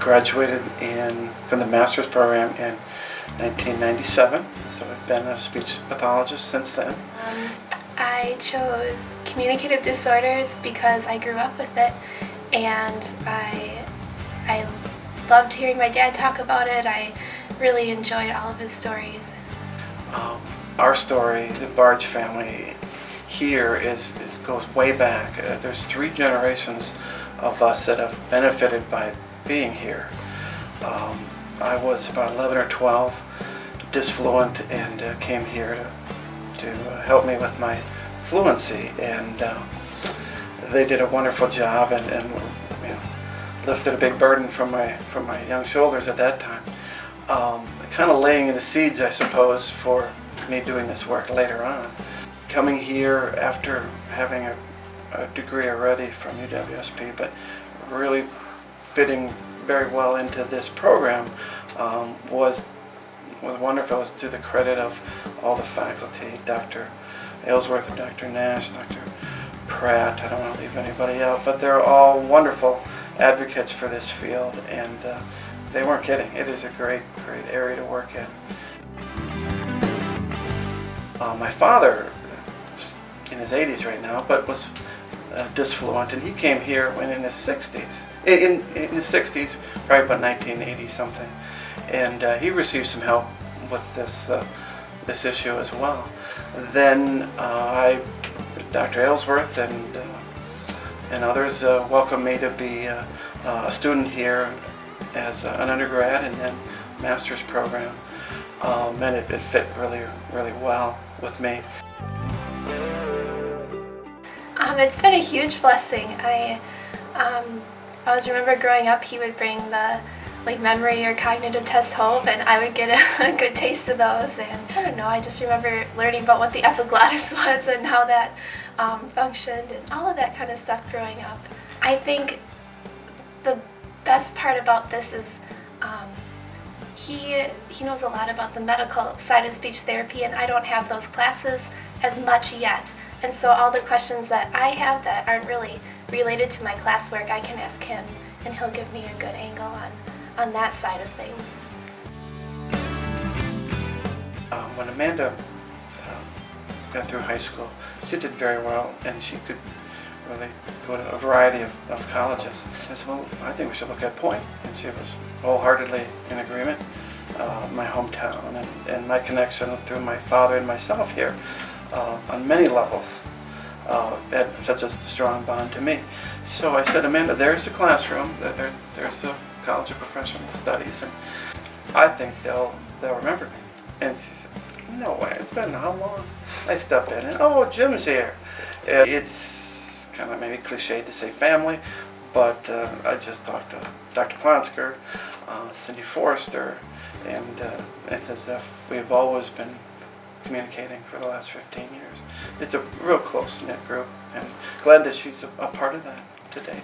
graduated from the master's program in 1997, so I've been a speech pathologist since then. I chose communicative disorders because I grew up with it, and I loved hearing my dad talk about it. I really enjoyed all of his stories. Our story, the Barge family here, goes way back. There's 3 generations of us that have benefited by being here. I was about 11 or 12, disfluent, and came here to help me with my fluency, and they did a wonderful job and lifted a big burden from my young shoulders at that time, kind of laying the seeds, I suppose, for me doing this work later on. Coming here after having a degree already from UWSP, but really fitting very well into this program was wonderful. It was to the credit of all the faculty, Dr. Aylesworth and Dr. Nash, Dr. Pratt. I don't want to leave anybody out, but they're all wonderful advocates for this field, and they weren't kidding. It is a great area to work in. My father, in his 80s right now, but was disfluent, and he came here when in his 60s. In his 60s, probably about 1980 something, and he received some help with this issue as well. Then Dr. Aylesworth and others welcomed me to be a student here as an undergrad and then master's program, and it fit really well with me. It's been a huge blessing. I always remember growing up, he would bring the memory or cognitive tests home, and I would get a good taste of those. And I don't know, I just remember learning about what the epiglottis was and how that functioned and all of that kind of stuff growing up. I think the best part about this is he knows a lot about the medical side of speech therapy, and I don't have those classes as much yet. And so all the questions that I have that aren't really related to my classwork, I can ask him, and he'll give me a good angle on that side of things. When Amanda got through high school, she did very well, and she could really go to a variety of colleges. I said, well, I think we should look at Point, and she was wholeheartedly in agreement. My hometown and my connection through my father and myself here on many levels had such a strong bond to me. So I said, Amanda, there's the classroom, there's the College of Professional Studies, and I think they'll remember me. And she said, no way, it's been how long? I step in and, oh, Jim's here. It's kind of maybe cliche to say family, but I just talked to Dr. Plonsker, Cindy Forrester, and it's as if we've always been communicating for the last 15 years. It's a real close-knit group, and glad that she's a part of that to date.